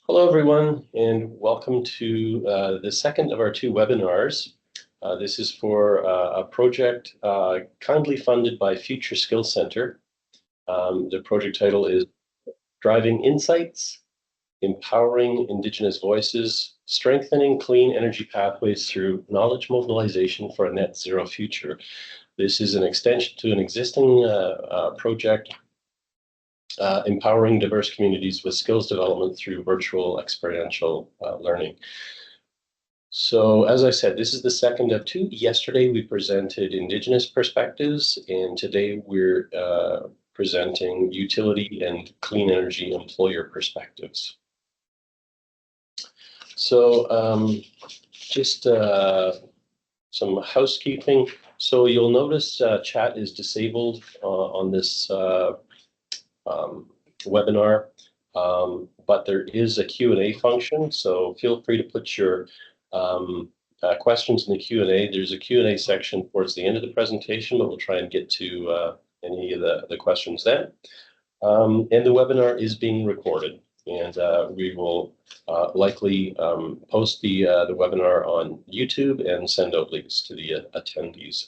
Hello, everyone, and welcome to the second of our two webinars. This is for a project kindly funded by Future Skills Centre. The project title is Driving Insights, Empowering Indigenous Voices, Strengthening Clean Energy Pathways Through Knowledge Mobilization for a Net Zero Future. This is an extension to an existing project empowering diverse communities with skills development through virtual experiential learning. So as I said, this is the second of two. Yesterday we presented Indigenous perspectives, and today we're presenting utility and clean energy employer perspectives. So just some housekeeping. So you'll notice chat is disabled on this webinar, but there is a Q&A function, so feel free to put your questions in the Q&A. There's a Q&A section towards the end of the presentation, but we'll try and get to any of the questions then. And the webinar is being recorded, and we will likely post the webinar on YouTube and send out links to the attendees.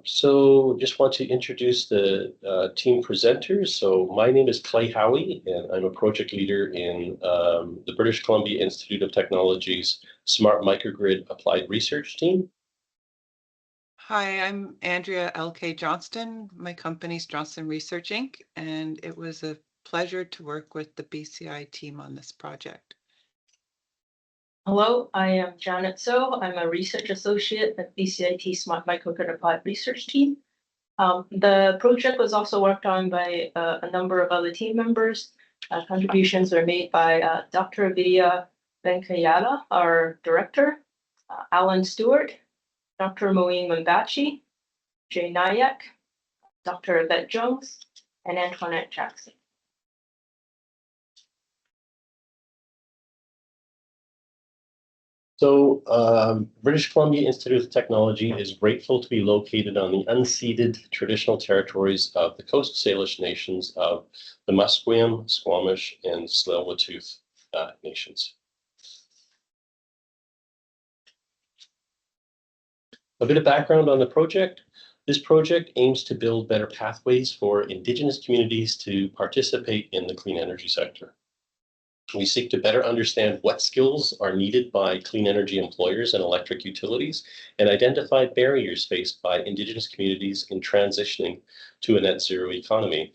So just want to introduce the team presenters. So my name is Clay Howie, and I'm a project leader in the British Columbia Institute of Technology's Smart Microgrid Applied Research team. Hi, I'm Andrea L.K. Johnston. My company's Johnston Research Inc., and it was a pleasure to work with the BCI team on this project. Hello, I am Janet So. I'm a research associate at BCIT Smart Microgrid Applied Research team. The project was also worked on by a number of other team members. Contributions were made by Dr. Vidya Venkayala, our director, Alan Stewart, Dr. Moeen Mambachi, Jay Nayak, Dr. Yvette Jones, and Antoinette Jackson. So British Columbia Institute of Technology is grateful to be located on the unceded traditional territories of the Coast Salish nations of the Musqueam, Squamish, and Tsleil-Waututh nations. A bit of background on the project. This project aims to build better pathways for Indigenous communities to participate in the clean energy sector. We seek to better understand what skills are needed by clean energy employers and electric utilities, and identify barriers faced by Indigenous communities in transitioning to a net zero economy.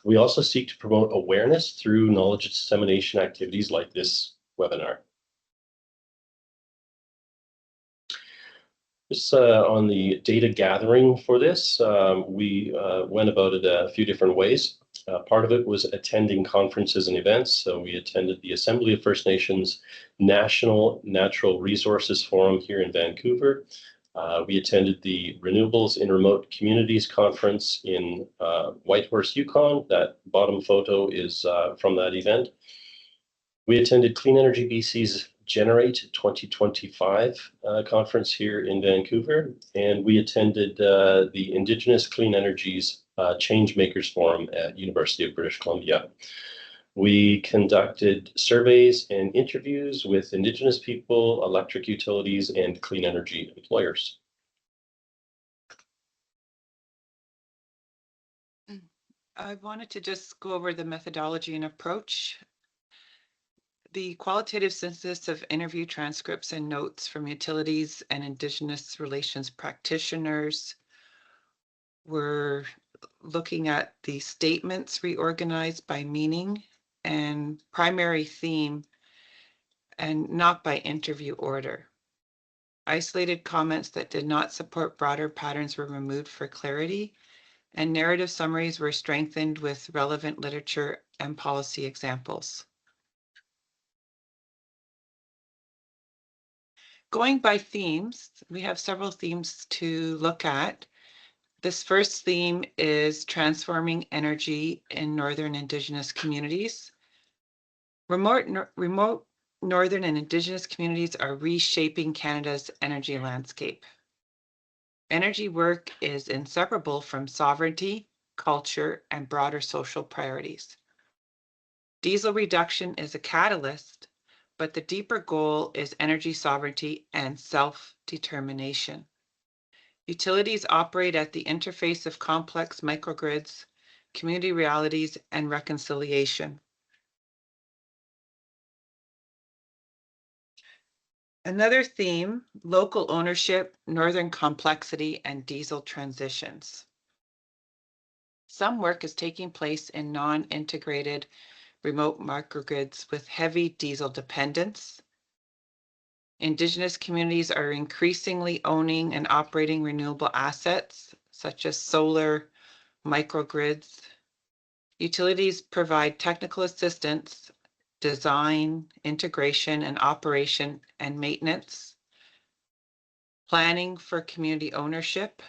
We also seek to promote awareness through knowledge dissemination activities like this webinar. Just on the data gathering for this, we went about it a few different ways. Part of it was attending conferences and events. So we attended the Assembly of First Nations National Natural Resources Forum here in Vancouver. We attended the Renewables in Remote Communities Conference in Whitehorse, Yukon. That bottom photo is from that event. We attended Clean Energy BC's Generate 2025 conference here in Vancouver, and we attended the Indigenous Clean Energy's Change Makers Forum at University of British Columbia. We conducted surveys and interviews with Indigenous people, electric utilities, and clean energy employers. I wanted to just go over the methodology and approach. The qualitative synthesis of interview transcripts and notes from utilities and Indigenous relations practitioners. We're looking at the statements reorganized by meaning and primary theme, and not by interview order. Isolated comments that did not support broader patterns were removed for clarity, and narrative summaries were strengthened with relevant literature and policy examples. Going by themes, we have several themes to look at. This first theme is transforming energy in Northern Indigenous communities. Remote Northern and Indigenous communities are reshaping Canada's energy landscape. Energy work is inseparable from sovereignty, culture, and broader social priorities. Diesel reduction is a catalyst, but the deeper goal is energy sovereignty and self-determination. Utilities operate at the interface of complex microgrids, community realities, and reconciliation. Another theme, local ownership, northern complexity, and diesel transitions. Some work is taking place in non-integrated remote microgrids with heavy diesel dependence. Indigenous communities are increasingly owning and operating renewable assets, such as solar, microgrids. Utilities provide technical assistance, design, integration, and operation and maintenance, planning for community ownership.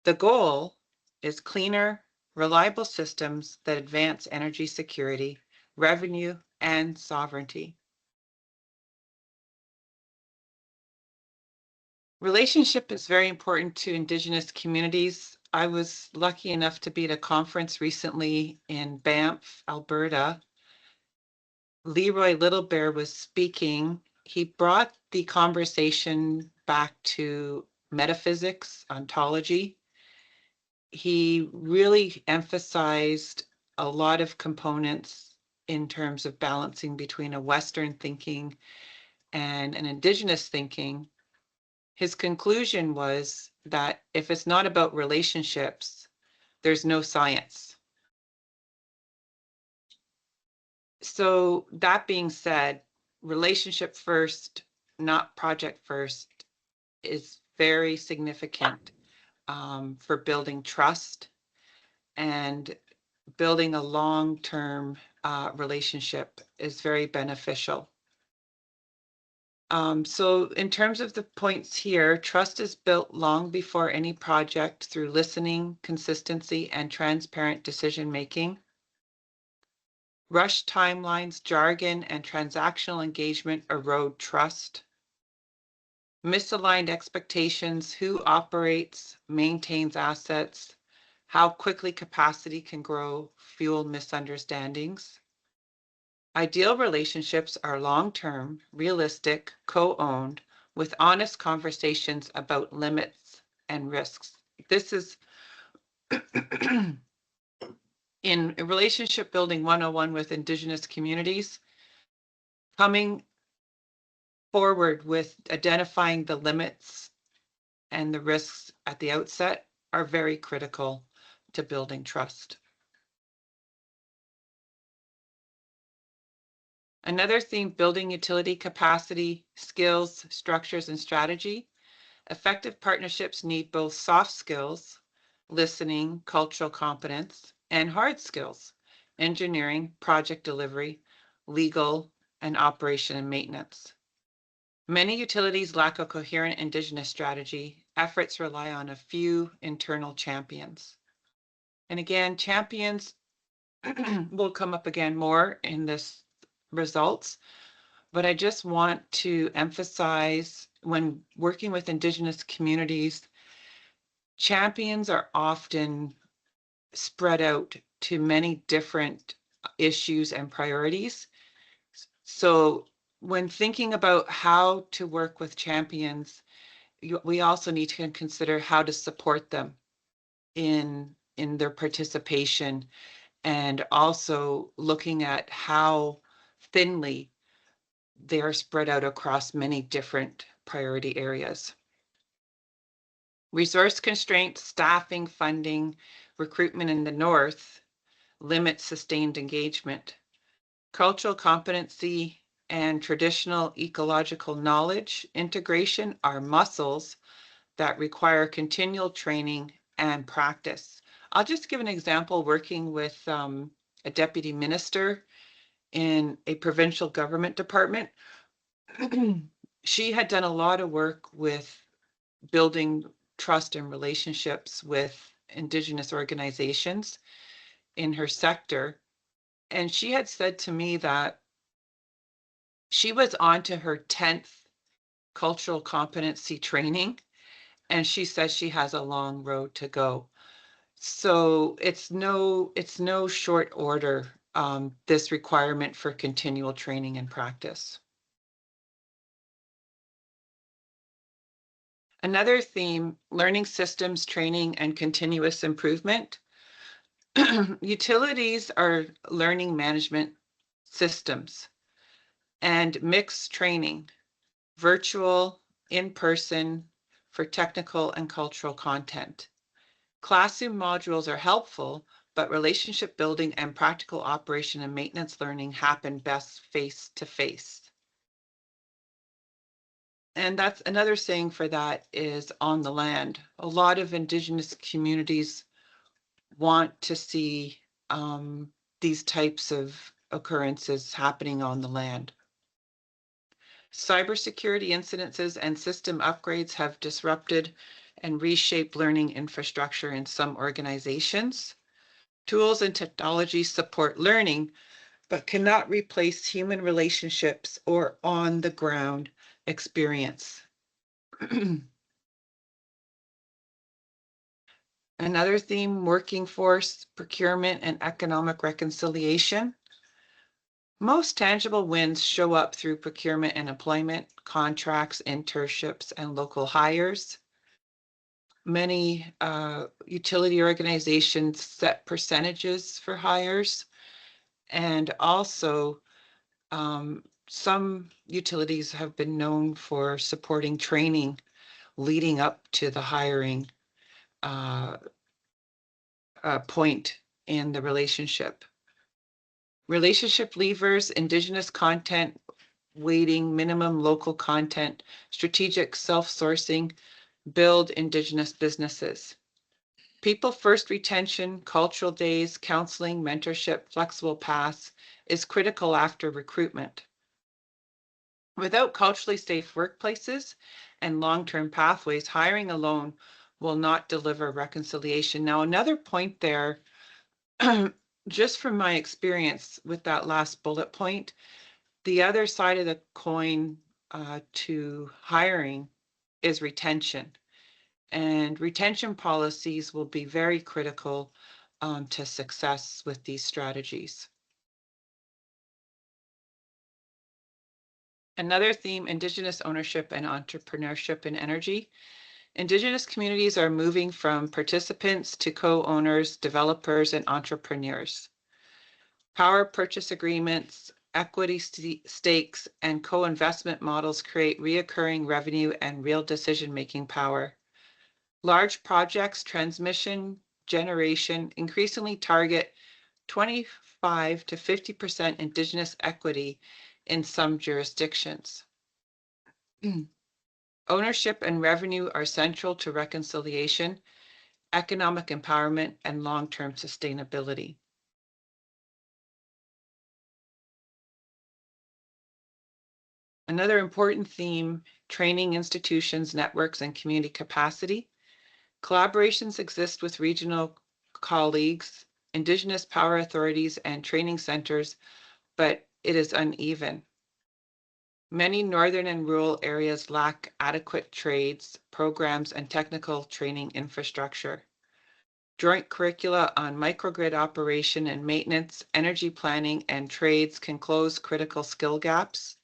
The goal is cleaner, reliable systems that advance energy security, revenue, and sovereignty. Relationship is very important to Indigenous communities. I was lucky enough to be at a conference recently in Banff, Alberta. Leroy Littlebear was speaking. He brought the conversation back to metaphysics, ontology. He really emphasized a lot of components in terms of balancing between a Western thinking and an Indigenous thinking. His conclusion was that if it's not about relationships, there's no science. So that being said, relationship first, not project first, is very significant for building trust and building a long-term relationship is very beneficial. So in terms of the points here, trust is built long before any project through listening, consistency, and transparent decision-making. Rushed timelines, jargon, and transactional engagement erode trust. Misaligned expectations, who operates, maintains assets, how quickly capacity can grow, fuel misunderstandings. Ideal relationships are long-term, realistic, co-owned, with honest conversations about limits and risks. This is in Relationship Building 101 with Indigenous communities, coming forward with identifying the limits and the risks at the outset are very critical to building trust. Another theme, building utility capacity, skills, structures, and strategy. Effective partnerships need both soft skills, listening, cultural competence, and hard skills, engineering, project delivery, legal, and operation and maintenance. Many utilities lack a coherent Indigenous strategy. Efforts rely on a few internal champions. And again, champions will come up again more in this results, but I just want to emphasize when working with Indigenous communities, champions are often spread out to many different issues and priorities. So when thinking about how to work with champions, we also need to consider how to support them in their participation, and also looking at how thinly they are spread out across many different priority areas. Resource constraints, staffing, funding, recruitment in the north limit sustained engagement. Cultural competency and traditional ecological knowledge integration are muscles that require continual training and practice. I'll just give an example working with a deputy minister in a provincial government department. She had done a lot of work with building trust and relationships with Indigenous organizations in her sector. And she had said to me that she was on to her 10th cultural competency training, and she says she has a long road to go. So it's no short order this requirement for continual training and practice. Another theme, learning systems, training, and continuous improvement. Utilities are learning management systems and mixed training, virtual, in-person, for technical and cultural content. Classroom modules are helpful, but relationship building and practical operation and maintenance learning happen best face-to-face. And that's another saying for that is on the land. A lot of Indigenous communities want to see these types of occurrences happening on the land. Cybersecurity incidences and system upgrades have disrupted and reshaped learning infrastructure in some organizations. Tools and technology support learning, but cannot replace human relationships or on-the-ground experience. Another theme, working force, procurement, and economic reconciliation. Most tangible wins show up through procurement and employment, contracts, internships, and local hires. Many utility organizations set percentages for hires, and also some utilities have been known for supporting training leading up to the hiring point in the relationship. Relationship levers, Indigenous content, weighting, minimum local content, strategic self-sourcing, build Indigenous businesses. People first retention, cultural days, counseling, mentorship, flexible paths is critical after recruitment. Without culturally safe workplaces and long-term pathways, hiring alone will not deliver reconciliation. Now, another point there, just from my experience with that last bullet point, the other side of the coin to hiring is retention. And retention policies will be very critical to success with these strategies. Another theme, Indigenous ownership and entrepreneurship in energy. Indigenous communities are moving from participants to co-owners, developers, and entrepreneurs. Power purchase agreements, equity stakes, and co-investment models create reoccurring revenue and real decision-making power. Large projects, transmission, generation increasingly target 25 to 50% Indigenous equity in some jurisdictions. Ownership and revenue are central to reconciliation, economic empowerment, and long-term sustainability. Another important theme, training institutions, networks, and community capacity. Collaborations exist with regional colleagues, Indigenous power authorities, and training centers, but it is uneven. Many northern and rural areas lack adequate trades, programs, and technical training infrastructure. Joint curricula on microgrid operation and maintenance, energy planning, and trades can close critical skill gaps.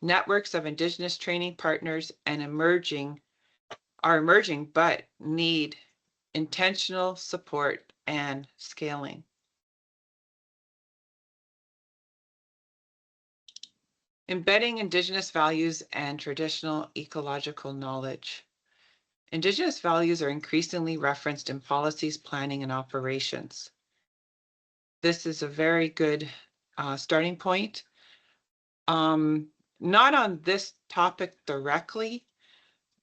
Networks of Indigenous training partners are emerging, but need intentional support and scaling. Embedding Indigenous values and traditional ecological knowledge. Indigenous values are increasingly referenced in policies, planning, and operations. This is a very good starting point. Not on this topic directly,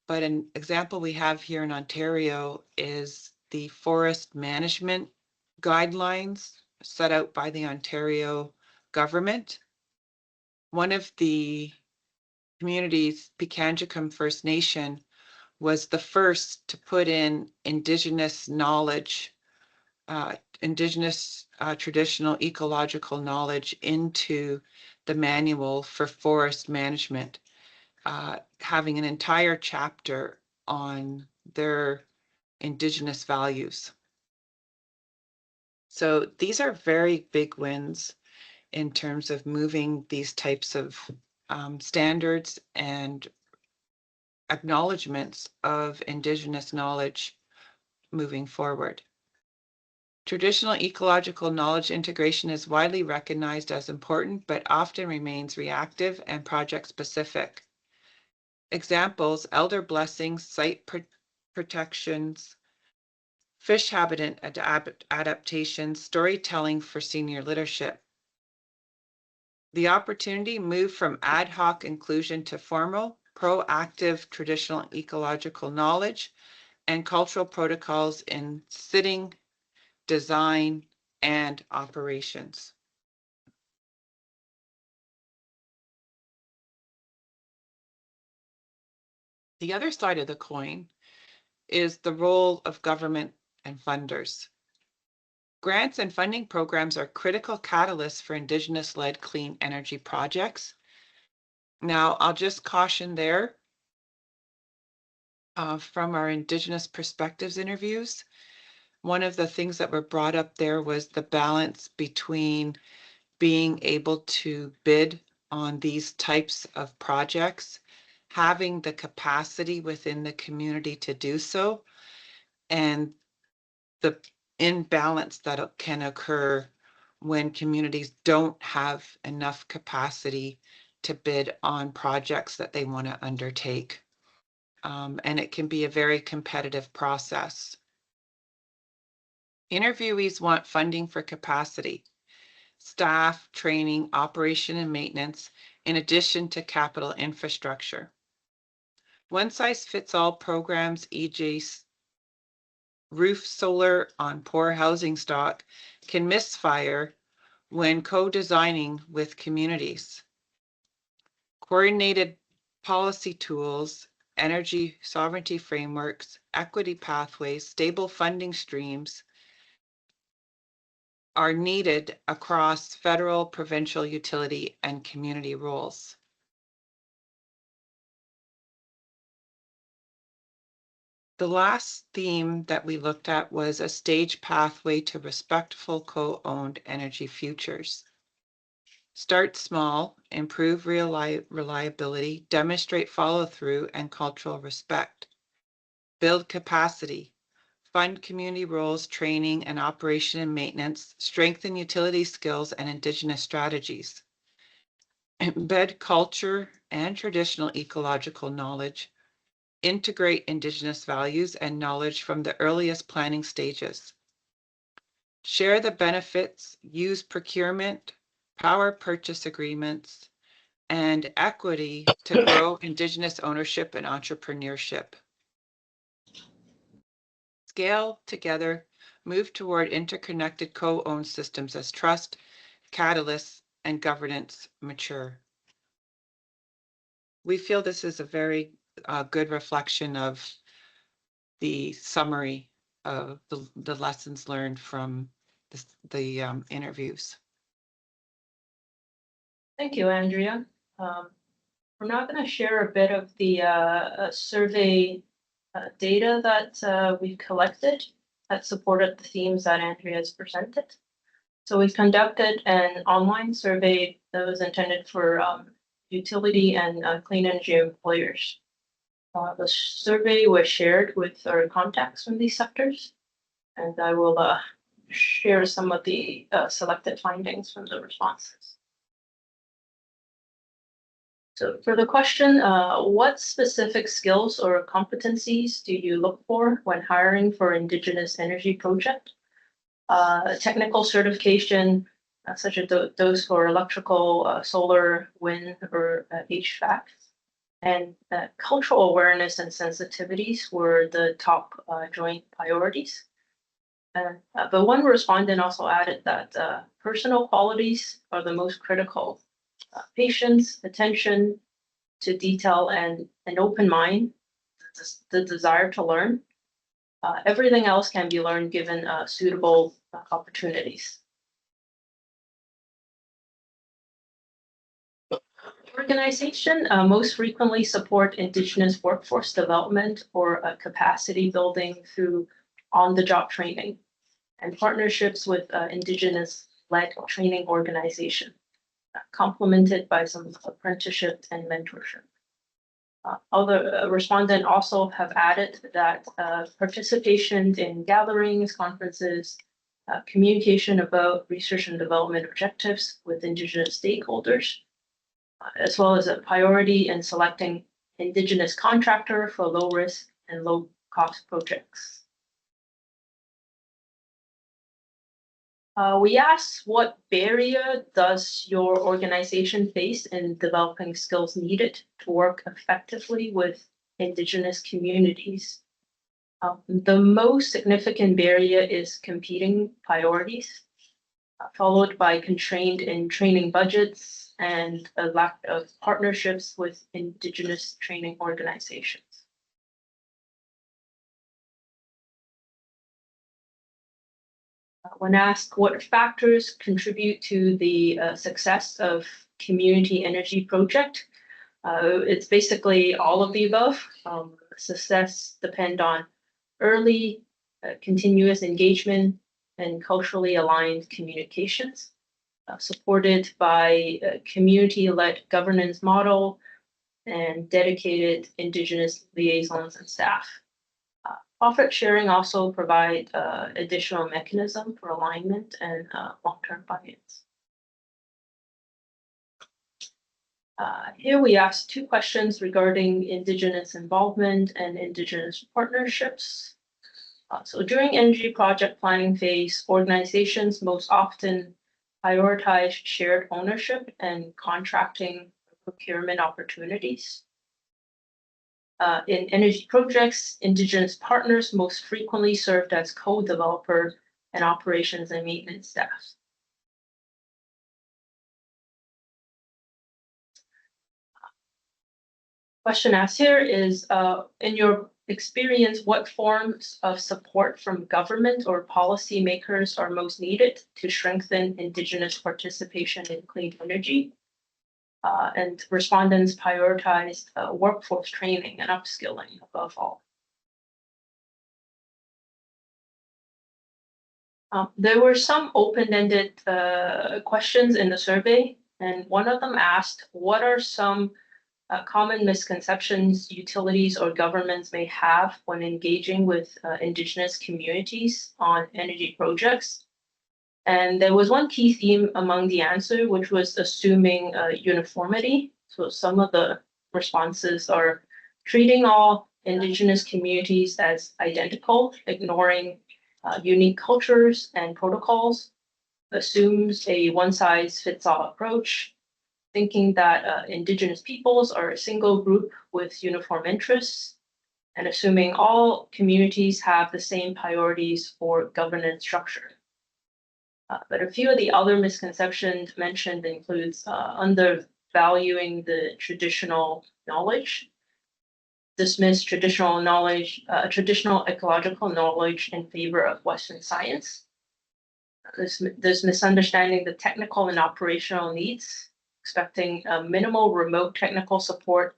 but an example we have here in Ontario is the forest management guidelines set out by the Ontario government. One of the communities, Pikangikum First Nation, was the first to put in Indigenous knowledge, Indigenous traditional ecological knowledge into the manual for forest management, having an entire chapter on their Indigenous values. So these are very big wins. in terms of moving these types of standards and acknowledgements of Indigenous knowledge moving forward. Traditional ecological knowledge integration is widely recognized as important, but often remains reactive and project-specific. Examples: elder blessings, site protections, fish habitat adaptations, storytelling for senior leadership. The opportunity moved from ad hoc inclusion to formal, proactive traditional ecological knowledge and cultural protocols in sitting, design, and operations. The other side of the coin is the role of government and funders. Grants and funding programs are critical catalysts for Indigenous-led clean energy projects. Now, I'll just caution there, from our Indigenous perspectives interviews, one of the things that were brought up there was the balance between being able to bid on these types of projects, having the capacity within the community to do so, and the imbalance that can occur when communities don't have enough capacity to bid on projects that they want to undertake. And it can be a very competitive process. Interviewees want funding for capacity, staff, training, operation, and maintenance, in addition to capital infrastructure. One-size-fits-all programs, e.g. roof solar on poor housing stock, can misfire when co-designing with communities. Coordinated policy tools, energy sovereignty frameworks, equity pathways, stable funding streams are needed across federal, provincial, utility, and community roles. The last theme that we looked at was a stage pathway to respectful co-owned energy futures. Start small, improve reliability, demonstrate follow-through and cultural respect. Build capacity, fund community roles, training and operation and maintenance, strengthen utility skills and Indigenous strategies. Embed culture and traditional ecological knowledge, integrate Indigenous values and knowledge from the earliest planning stages. Share the benefits, use procurement, power purchase agreements, and equity to grow Indigenous ownership and entrepreneurship. Scale together, move toward interconnected co-owned systems as trust, catalysts, and governance mature. We feel this is a very good reflection of the summary of the lessons learned from the interviews. Thank you, Andrea. We're now going to share a bit of the survey data that we've collected that supported the themes that Andrea has presented. So we conducted an online survey that was intended for utility and clean energy employers. The survey was shared with our contacts from these sectors, and I will share some of the selected findings from the responses. So for the question, what specific skills or competencies do you look for when hiring for Indigenous energy project? Technical certification, such as those for electrical, solar, wind, or HVAC. And cultural awareness and sensitivities were the top joint priorities. But one respondent also added that personal qualities are the most critical. Patience, attention to detail, and an open mind, the desire to learn. Everything else can be learned given suitable opportunities. Organization most frequently support Indigenous workforce development or capacity building through on-the-job training and partnerships with Indigenous-led training organization. complemented by some apprenticeship and mentorship. Other respondents also have added that participation in gatherings, conferences, communication about research and development objectives with Indigenous stakeholders, as well as a priority in selecting Indigenous contractor for low risk and low cost projects. We asked what barrier does your organization face in developing skills needed to work effectively with Indigenous communities. The most significant barrier is competing priorities, followed by constraint in training budgets and a lack of partnerships with Indigenous training organizations. When asked what factors contribute to the success of community energy project, it's basically all of the above. Success depend on early, continuous engagement and culturally aligned communications, supported by a community-led governance model and dedicated Indigenous liaisons and staff. Profit sharing also provide additional mechanism for alignment and long-term finance. Here we asked 2 questions regarding Indigenous involvement and Indigenous partnerships. So during energy project planning phase, organizations most often prioritize shared ownership and contracting procurement opportunities. In energy projects, Indigenous partners most frequently served as co-developer and operations and maintenance staff. Question asked here is, in your experience, what forms of support from government or policymakers are most needed to strengthen Indigenous participation in clean energy? And respondents prioritized workforce training and upskilling above all. There were some open-ended questions in the survey, and one of them asked, what are some common misconceptions utilities or governments may have when engaging with Indigenous communities on energy projects? And there was one key theme among the answer, which was assuming uniformity. So some of the responses are treating all Indigenous communities as identical, ignoring unique cultures and protocols, assumes a one-size-fits-all approach, thinking that Indigenous peoples are a single group with uniform interests, and assuming all communities have the same priorities for governance structure. But a few of the other misconceptions mentioned includes undervaluing the traditional knowledge, dismiss traditional knowledge, traditional ecological knowledge in favor of Western science. There's misunderstanding the technical and operational needs, expecting minimal remote technical support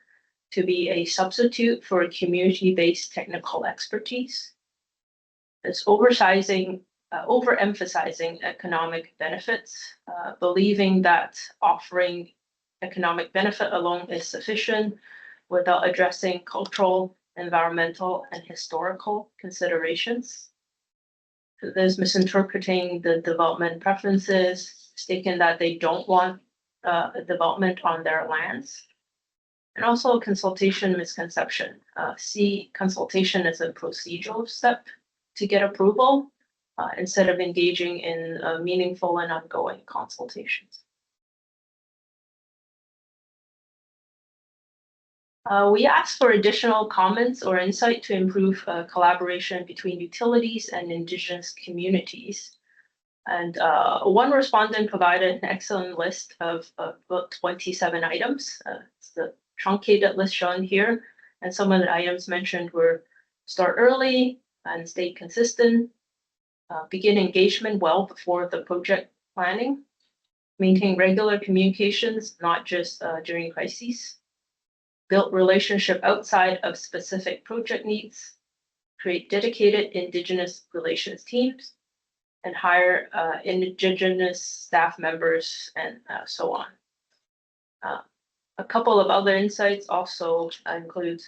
to be a substitute for community-based technical expertise. There's overemphasizing economic benefits, believing that offering economic benefit alone is sufficient without addressing cultural, environmental, and historical considerations. There's misinterpreting the development preferences, mistaking that they don't want a development on their lands. And also consultation misconception. See consultation as a procedural step to get approval, instead of engaging in meaningful and ongoing consultations. We asked for additional comments or insight to improve collaboration between utilities and Indigenous communities. And one respondent provided an excellent list of about 27 items. It's the truncated list shown here. And some of the items mentioned were start early and stay consistent, begin engagement well before the project planning, maintain regular communications, not just during crises, build relationship outside of specific project needs, create dedicated Indigenous relations teams, and hire Indigenous staff members, and so on. A couple of other insights also include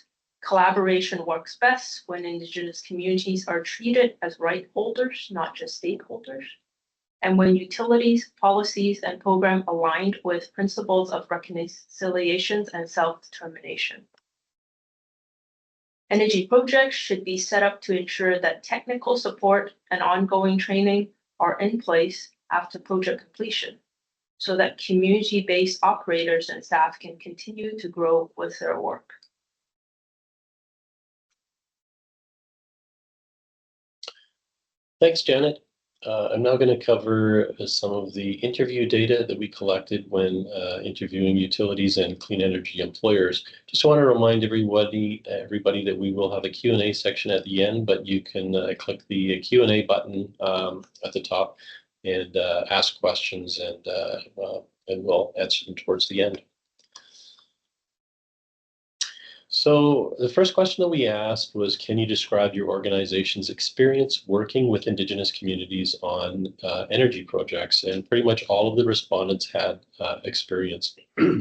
collaboration works best when Indigenous communities are treated as right holders, not just stakeholders, and when utilities, policies, and program aligned with principles of reconciliation and self-determination. Energy projects should be set up to ensure that technical support and ongoing training are in place after project completion, so that community-based operators and staff can continue to grow with their work. Thanks, Janet. I'm now going to cover some of the interview data that we collected when interviewing utilities and clean energy employers. Just want to remind everybody that we will have a Q&A section at the end, but you can click the Q&A button at the top and ask questions, and we'll answer them towards the end. So the first question that we asked was, can you describe your organization's experience working with Indigenous communities on energy projects? And pretty much all of the respondents had experience.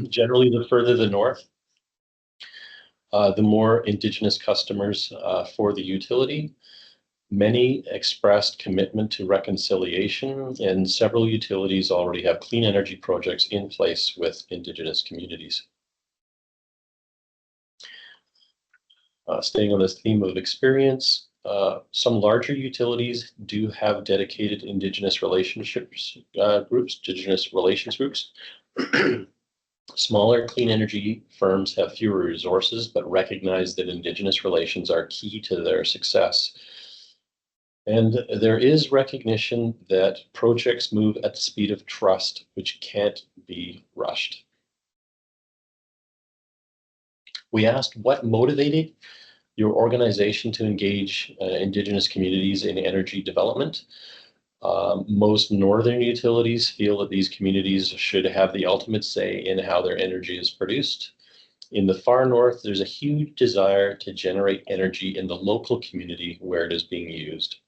Generally, the further the north, the more Indigenous customers for the utility. Many expressed commitment to reconciliation, and several utilities already have clean energy projects in place with Indigenous communities. Staying on this theme of experience, some larger utilities do have dedicated Indigenous relationships groups, Indigenous relations groups. Smaller clean energy firms have fewer resources, but recognize that Indigenous relations are key to their success. And there is recognition that projects move at the speed of trust, which can't be rushed. We asked what motivated your organization to engage Indigenous communities in energy development. Most northern utilities feel that these communities should have the ultimate say in how their energy is produced. In the far north, there's a huge desire to generate energy in the local community where it is being used.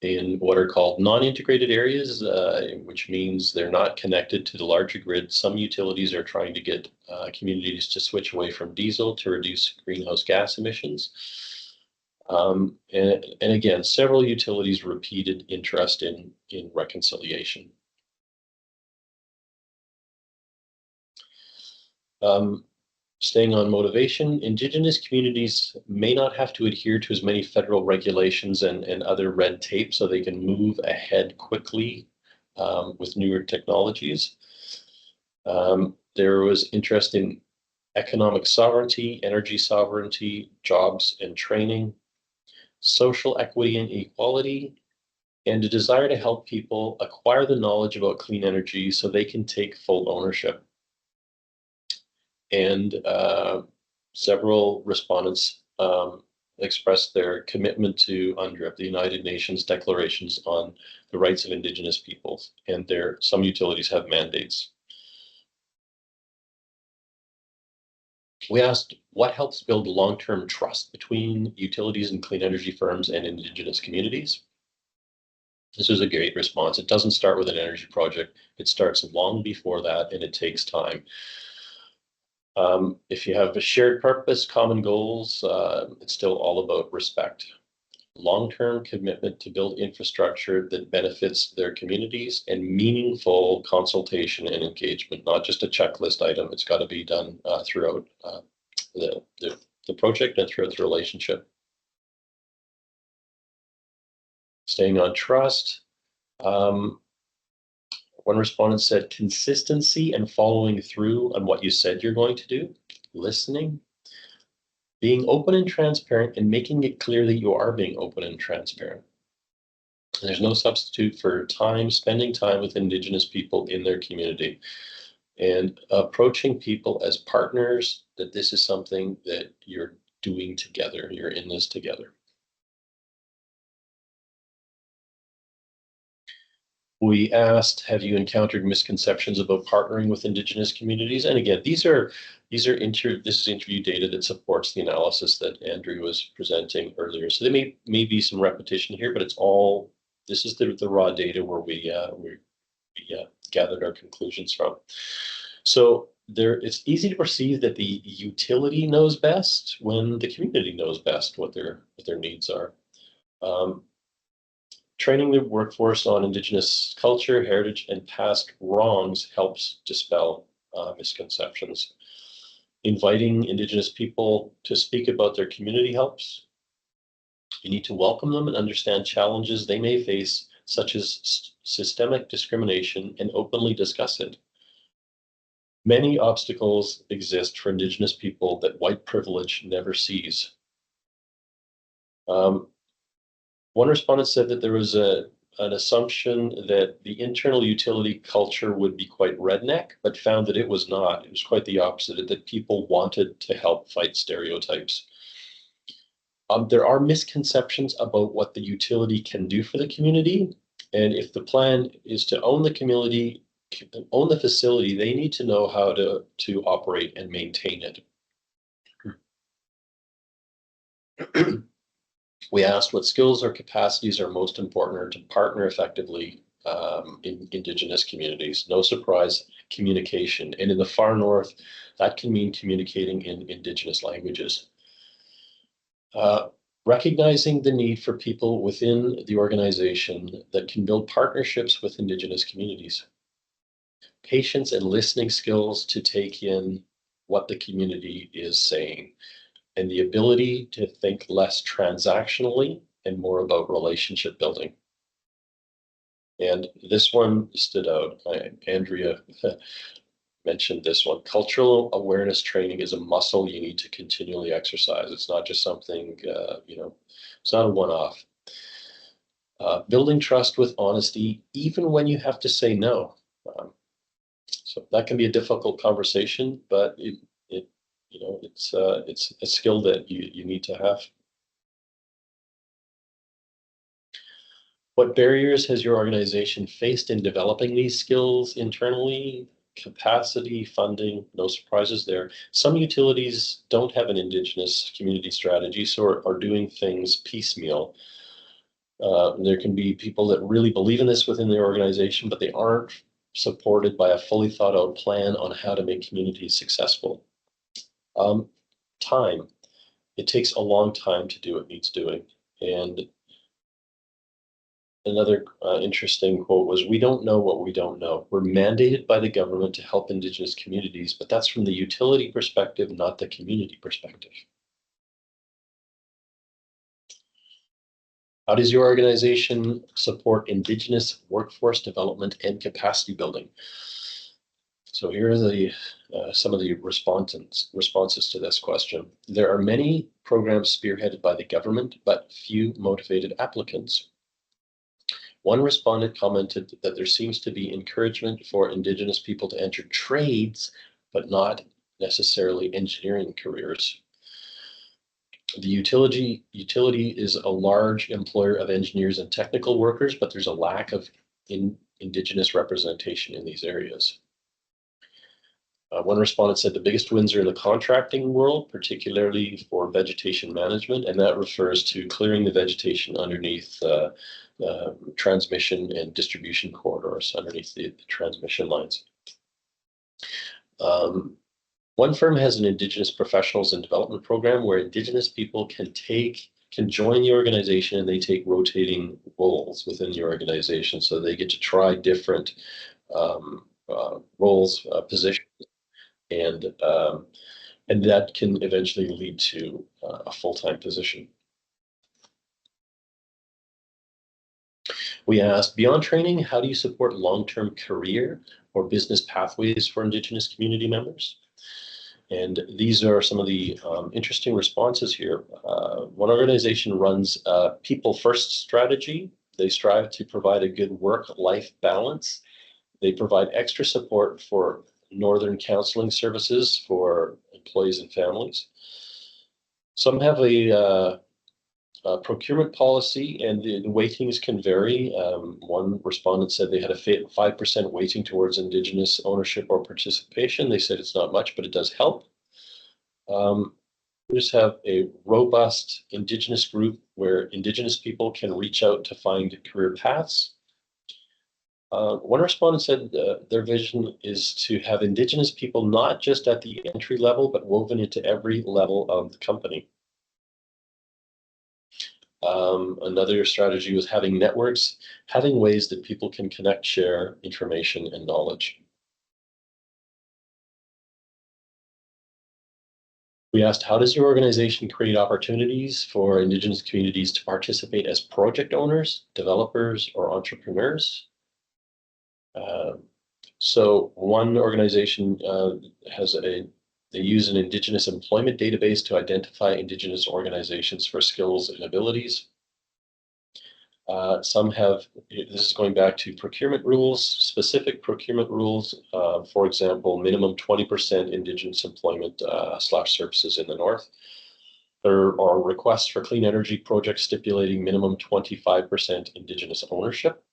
In what are called non-integrated areas, which means they're not connected to the larger grid, some utilities are trying to get communities to switch away from diesel to reduce greenhouse gas emissions. And again, several utilities repeated interest in reconciliation. Staying on motivation, Indigenous communities may not have to adhere to as many federal regulations and other red tape, so they can move ahead quickly with newer technologies. There was interest in economic sovereignty, energy sovereignty, jobs and training, social equity and equality, and a desire to help people acquire the knowledge about clean energy so they can take full ownership. And several respondents expressed their commitment to UNDRIP, the United Nations Declarations on the Rights of Indigenous Peoples, and some utilities have mandates. We asked what helps build long-term trust between utilities and clean energy firms and Indigenous communities. This was a great response. It doesn't start with an energy project. It starts long before that, and it takes time. If you have a shared purpose, common goals, it's still all about respect. Long-term commitment to build infrastructure that benefits their communities, and meaningful consultation and engagement, not just a checklist item. It's got to be done throughout the project and throughout the relationship. Staying on trust. One respondent said consistency and following through on what you said you're going to do, listening, being open and transparent, and making it clear that you are being open and transparent. And there's no substitute for spending time with Indigenous people in their community, and approaching people as partners, that this is something that you're doing together, you're in this together. We asked, have you encountered misconceptions about partnering with Indigenous communities? And again, this is interview data that supports the analysis that Andrew was presenting earlier. So there may be some repetition here, but this is the raw data where we gathered our conclusions from. So it's easy to perceive that the utility knows best when the community knows best what their needs are. Training the workforce on Indigenous culture, heritage, and past wrongs helps dispel misconceptions. Inviting Indigenous people to speak about their community helps. You need to welcome them and understand challenges they may face, such as systemic discrimination, and openly discuss it. Many obstacles exist for Indigenous people that white privilege never sees. One respondent said that there was an assumption that the internal utility culture would be quite redneck, but found that it was not. It was quite the opposite, that people wanted to help fight stereotypes. There are misconceptions about what the utility can do for the community. And if the plan is to own the community, own the facility, they need to know how to operate and maintain it. We asked what skills or capacities are most important to partner effectively in Indigenous communities. No surprise, communication. And in the far north, that can mean communicating in Indigenous languages. Recognizing the need for people within the organization that can build partnerships with Indigenous communities. Patience and listening skills to take in what the community is saying, and the ability to think less transactionally and more about relationship building. And this one stood out. Andrea mentioned this one. Cultural awareness training is a muscle you need to continually exercise. It's not just something, it's not a one-off. Building trust with honesty, even when you have to say no. So that can be a difficult conversation, but it's a skill that you need to have. What barriers has your organization faced in developing these skills internally? Capacity, funding, no surprises there. Some utilities don't have an Indigenous community strategy, so are doing things piecemeal. There can be people that really believe in this within their organization, but they aren't supported by a fully thought out plan on how to make communities successful. Time. It takes a long time to do what needs doing. And another interesting quote was, "We don't know what we don't know. We're mandated by the government to help Indigenous communities, but that's from the utility perspective, not the community perspective." How does your organization support Indigenous workforce development and capacity building? So here are some of the responses to this question. There are many programs spearheaded by the government, but few motivated applicants. One respondent commented that there seems to be encouragement for Indigenous people to enter trades, but not necessarily engineering careers. The utility is a large employer of engineers and technical workers, but there's a lack of Indigenous representation in these areas. One respondent said the biggest wins are in the contracting world, particularly for vegetation management, and that refers to clearing the vegetation underneath transmission and distribution corridors, underneath the transmission lines. One firm has an Indigenous Professionals and Development Program where Indigenous people can join the organization, and they take rotating roles within the organization. So they get to try different roles, positions, and that can eventually lead to a full-time position. We asked, beyond training, how do you support long-term career or business pathways for Indigenous community members? And these are some of the interesting responses here. One organization runs a people-first strategy. They strive to provide a good work-life balance. They provide extra support for Northern counseling services for employees and families. Some have a procurement policy, and the weightings can vary. One respondent said they had a 5% weighting towards Indigenous ownership or participation. They said it's not much, but it does help. We just have a robust Indigenous group where Indigenous people can reach out to find career paths. One respondent said their vision is to have Indigenous people not just at the entry level, but woven into every level of the company. Another strategy was having networks, having ways that people can connect, share information and knowledge. We asked, how does your organization create opportunities for Indigenous communities to participate as project owners, developers, or entrepreneurs? So one organization they use an Indigenous employment database to identify Indigenous organizations for skills and abilities. Some have, this is going back to procurement rules, specific procurement rules. For example, minimum 20% Indigenous employment / services in the North. There are requests for clean energy projects stipulating minimum 25% Indigenous ownership.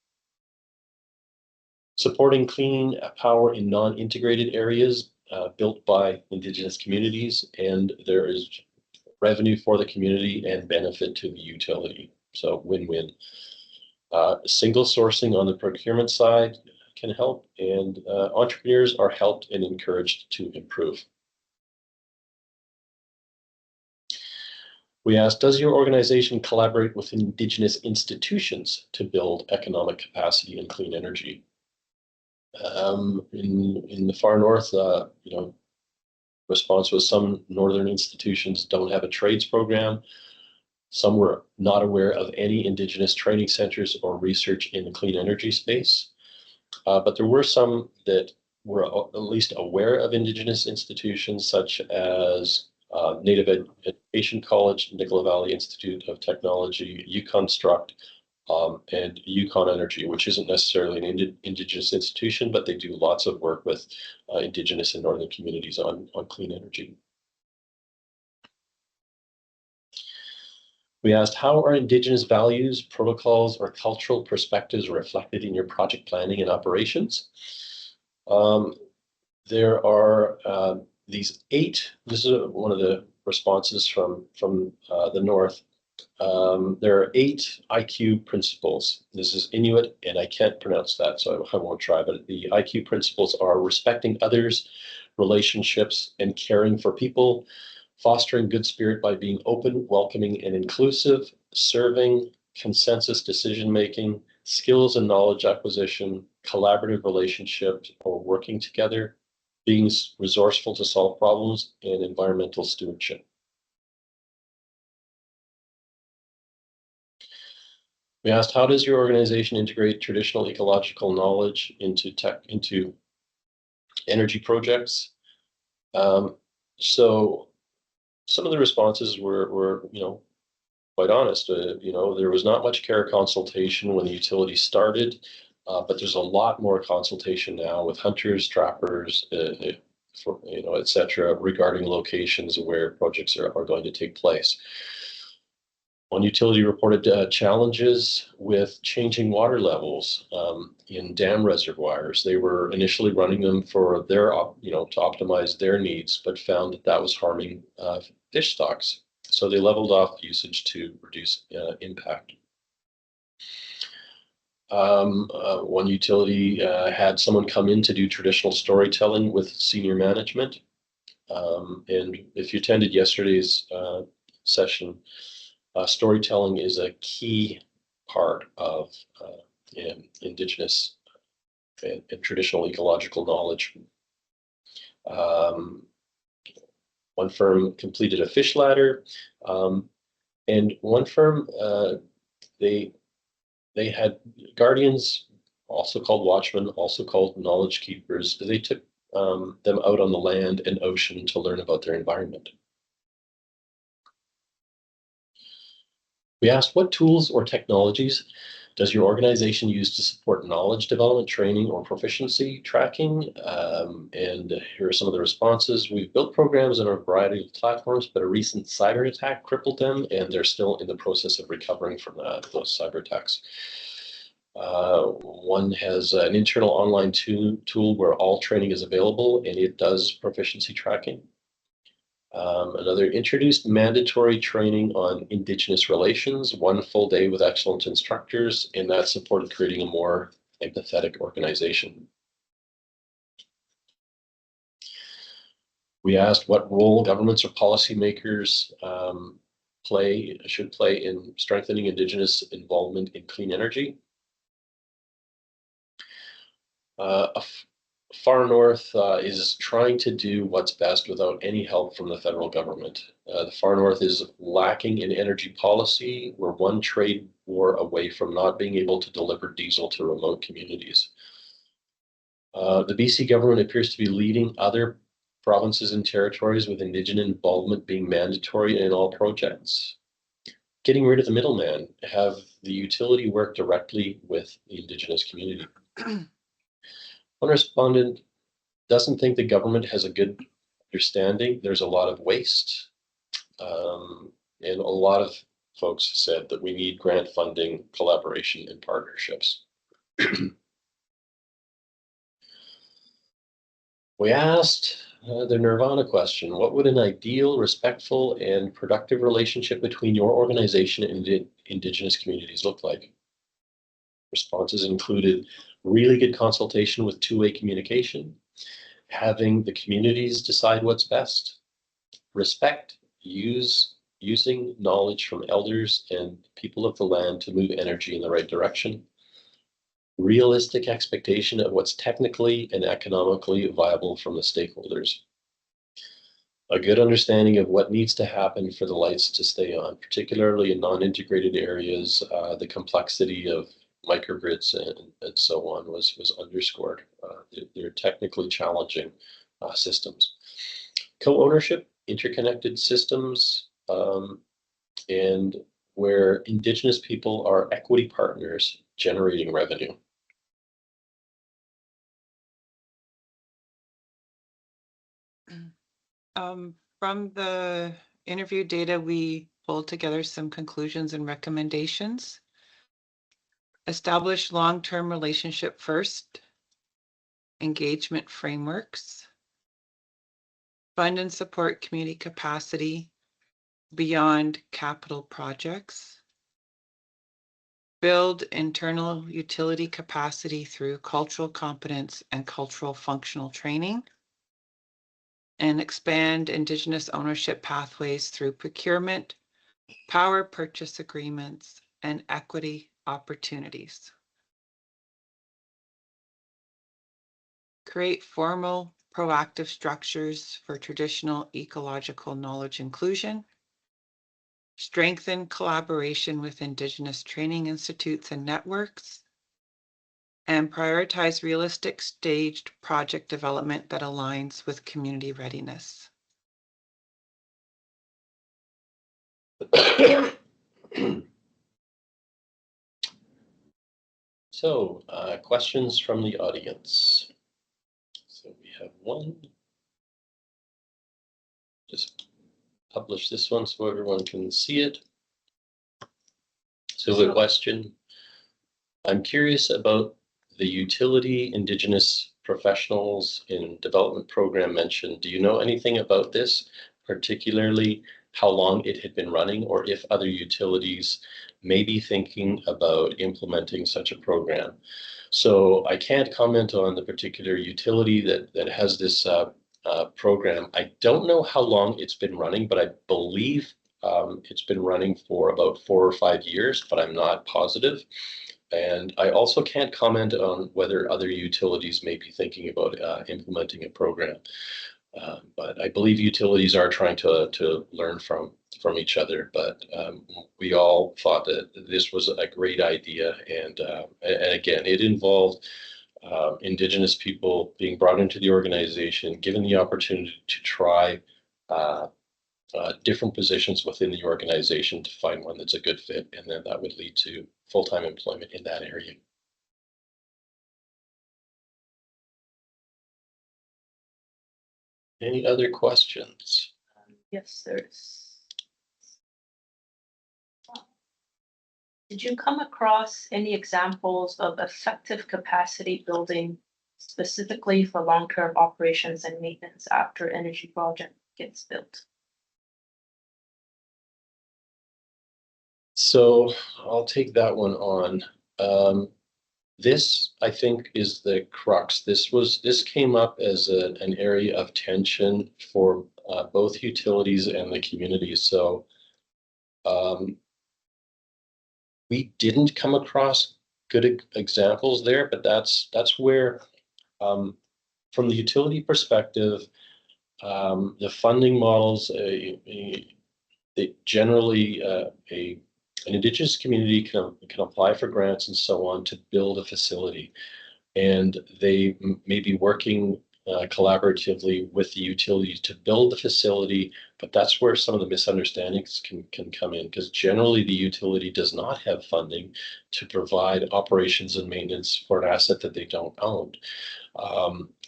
Supporting clean power in non-integrated areas built by Indigenous communities, and there is revenue for the community and benefit to the utility. So win-win. Single sourcing on the procurement side can help, and entrepreneurs are helped and encouraged to improve. We asked, does your organization collaborate with Indigenous institutions to build economic capacity in clean energy? In the far north, response was some northern institutions don't have a trades program. Some were not aware of any Indigenous training centers or research in the clean energy space. But there were some that were at least aware of Indigenous institutions, such as Native Education College, Nicola Valley Institute of Technology, Yukonstruct, and Yukon Energy, which isn't necessarily an Indigenous institution, but they do lots of work with Indigenous and Northern communities on clean energy. We asked, how are Indigenous values, protocols, or cultural perspectives reflected in your project planning and operations? There are these 8, this is one of the responses from the North. There are 8 IQ principles. This is Inuit, and I can't pronounce that, so I won't try, but the IQ principles are respecting others, relationships, and caring for people, fostering good spirit by being open, welcoming, and inclusive, serving, consensus decision-making, skills and knowledge acquisition, collaborative relationships or working together, being resourceful to solve problems, and environmental stewardship. We asked, how does your organization integrate traditional ecological knowledge into energy projects? So some of the responses were quite honest. There was not much care consultation when the utility started, but there's a lot more consultation now with hunters, trappers, et cetera, regarding locations where projects are going to take place. One utility reported challenges with changing water levels in dam reservoirs. They were initially running them for their, to optimize their needs, but found that was harming fish stocks. So they leveled off usage to reduce impact. One utility had someone come in to do traditional storytelling with senior management. And if you attended yesterday's session, storytelling is a key part of Indigenous and traditional ecological knowledge. One firm completed a fish ladder, and one firm, they had guardians, also called watchmen, also called knowledge keepers. They took them out on the land and ocean to learn about their environment. We asked, what tools or technologies does your organization use to support knowledge development, training, or proficiency tracking? And here are some of the responses. We've built programs on a variety of platforms, but a recent cyber attack crippled them, and they're still in the process of recovering from those cyber attacks. One has an internal online tool where all training is available, and it does proficiency tracking. Another introduced mandatory training on Indigenous relations, 1 full day with excellent instructors, and that supported creating a more empathetic organization. We asked what role governments or policymakers should play in strengthening Indigenous involvement in clean energy. Far North is trying to do what's best without any help from the federal government. The Far North is lacking in energy policy. We're one trade war away from not being able to deliver diesel to remote communities. The BC government appears to be leading other provinces and territories with Indigenous involvement being mandatory in all projects. Getting rid of the middleman, have the utility work directly with the Indigenous community. One respondent doesn't think the government has a good understanding. There's a lot of waste. And a lot of folks said that we need grant funding, collaboration, and partnerships. We asked the Nirvana question: what would an ideal, respectful, and productive relationship between your organization and Indigenous communities look like? Responses included really good consultation with two-way communication, having the communities decide what's best, respect, using knowledge from elders and people of the land to move energy in the right direction, realistic expectation of what's technically and economically viable from the stakeholders, a good understanding of what needs to happen for the lights to stay on, particularly in non-integrated areas. The complexity of microgrids and so on was underscored. They're technically challenging systems. Co-ownership, interconnected systems, and where Indigenous people are equity partners generating revenue. From the interview data, we pulled together some conclusions and recommendations. Establish long-term relationship first, engagement frameworks, fund and support community capacity beyond capital projects, build internal utility capacity through cultural competence and cultural functional training, and expand Indigenous ownership pathways through procurement, power purchase agreements, and equity opportunities. Create formal, proactive structures for traditional ecological knowledge inclusion. Strengthen collaboration with Indigenous training institutes and networks. And prioritize realistic staged project development that aligns with community readiness. So, questions from the audience. So we have one. Just publish this one so everyone can see it. So the question: I'm curious about the utility Indigenous professionals in development program mentioned. Do you know anything about this, particularly how long it had been running, or if other utilities may be thinking about implementing such a program? So I can't comment on the particular utility that has this program. I don't know how long it's been running, but I believe it's been running for about 4 or 5 years, but I'm not positive. And I also can't comment on whether other utilities may be thinking about implementing a program. But I believe utilities are trying to learn from each other. But we all thought that this was a great idea. And again, it involved Indigenous people being brought into the organization, given the opportunity to try different positions within the organization to find one that's a good fit, and then that would lead to full-time employment in that area. Any other questions? Yes, there's. Did you come across any examples of effective capacity building specifically for long-term operations and maintenance after energy project gets built? So I'll take that one on. This, I think, is the crux. This came up as an area of tension for both utilities and the community. So we didn't come across good examples there, but that's where, from the utility perspective, the funding models, they generally an Indigenous community can apply for grants and so on to build a facility, and they may be working collaboratively with the utility to build the facility. But that's where some of the misunderstandings can come in, because generally the utility does not have funding to provide operations and maintenance for an asset that they don't own.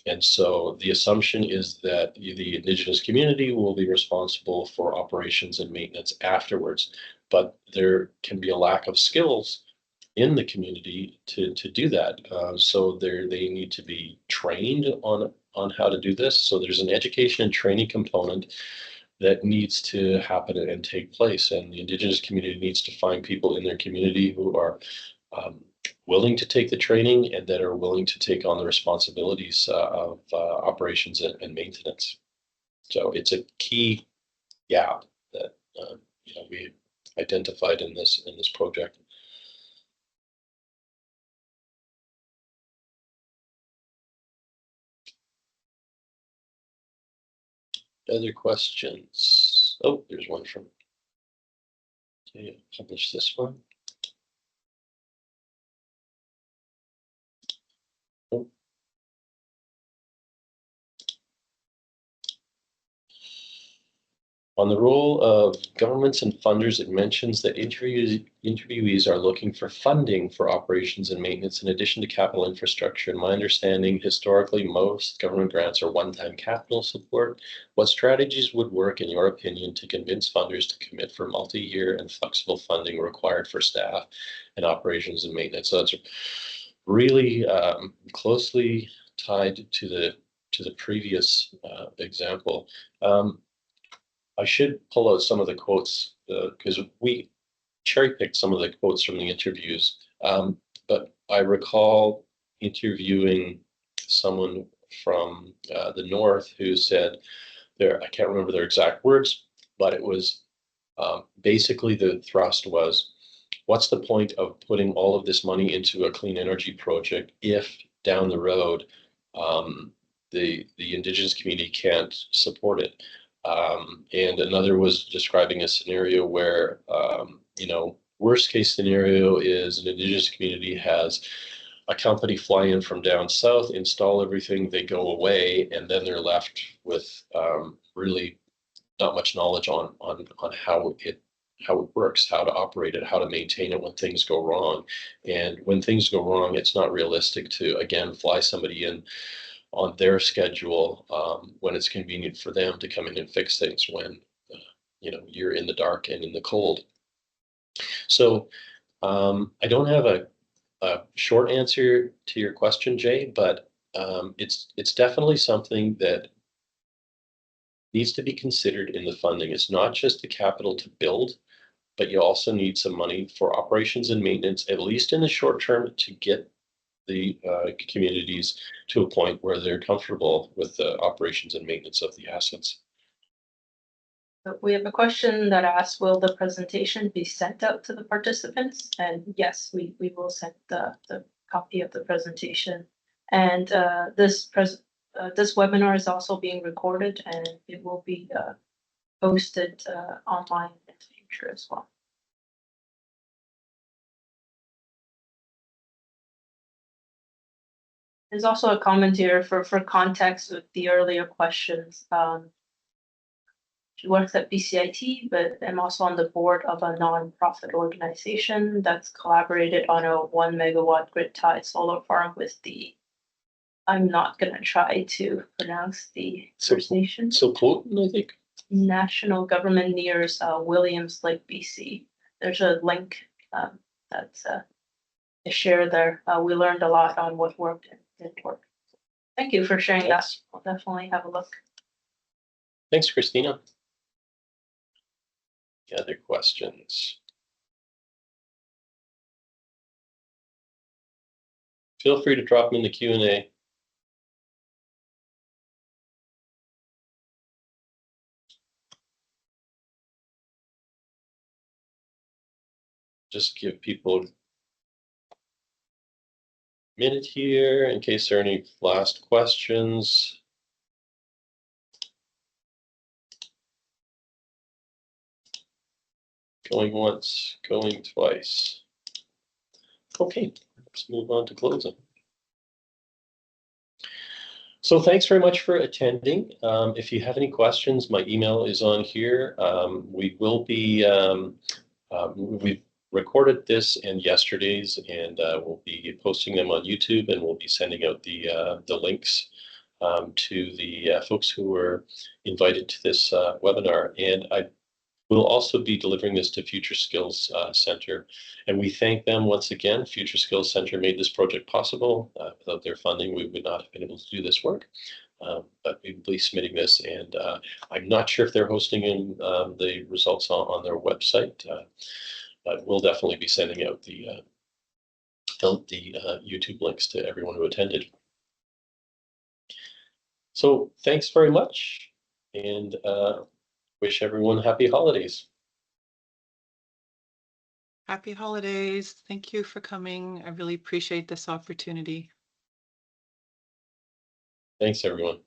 And so the assumption is that the Indigenous community will be responsible for operations and maintenance afterwards, but there can be a lack of skills in the community to do that. So they need to be trained on how to do this. So there's an education and training component that needs to happen and take place, and the Indigenous community needs to find people in their community who are willing to take the training and that are willing to take on the responsibilities of operations and maintenance. So it's a key gap that we identified in this project. Other questions? Oh, there's one from. Okay, publish this one. Oh. On the role of governments and funders, it mentions that interviewees are looking for funding for operations and maintenance in addition to capital infrastructure. In my understanding, historically, most government grants are one-time capital support. What strategies would work, in your opinion, to convince funders to commit for multi-year and flexible funding required for staff and operations and maintenance? So that's really closely tied to the previous example. I should pull out some of the quotes because we cherry-picked some of the quotes from the interviews. But I recall interviewing someone from the North who said, I can't remember their exact words, but it was basically the thrust was, what's the point of putting all of this money into a clean energy project if down the road the Indigenous community can't support it? And another was describing a scenario where, worst case scenario is an Indigenous community has a company fly in from down south, install everything, they go away, and then they're left with really not much knowledge on how it works, how to operate it, how to maintain it when things go wrong. And when things go wrong, it's not realistic to, again, fly somebody in on their schedule when it's convenient for them to come in and fix things when you're in the dark and in the cold. So I don't have a short answer to your question, Jay, but it's definitely something that needs to be considered in the funding. It's not just the capital to build, but you also need some money for operations and maintenance, at least in the short term, to get the communities to a point where they're comfortable with the operations and maintenance of the assets. We have a question that asks, will the presentation be sent out to the participants? And yes, we will send the copy of the presentation. And this webinar is also being recorded, and it will be posted online in the future as well. There's also a comment here for context with the earlier questions. She works at BCIT, but I'm also on the board of a nonprofit organization that's collaborated on a 1 megawatt grid-tied solar farm with the, I'm not going to try to pronounce the First Nation. So Cloten, I think. National government near Williams Lake, BC. There's a link that's to share there. We learned a lot on what worked and didn't work. Thank you for sharing that. I'll definitely have a look. Thanks, Christina. Other questions? feel free to drop them in the Q&A. Just give people a minute here in case there are any last questions. Going once, going twice. Okay, let's move on to closing. So thanks very much for attending. If you have any questions, my email is on here. We will be, we've recorded this and yesterday's, and we'll be posting them on YouTube, and we'll be sending out the links to the folks who were invited to this webinar. And I will also be delivering this to Future Skills Centre, and we thank them once again. Future Skills Centre made this project possible. Without their funding, we would not have been able to do this work. But we will be submitting this, and I'm not sure if they're hosting in the results on their website, but we'll definitely be sending out the YouTube links to everyone who attended. So thanks very much, and wish everyone happy holidays. Happy holidays. Thank you for coming. I really appreciate this opportunity. Thanks, everyone.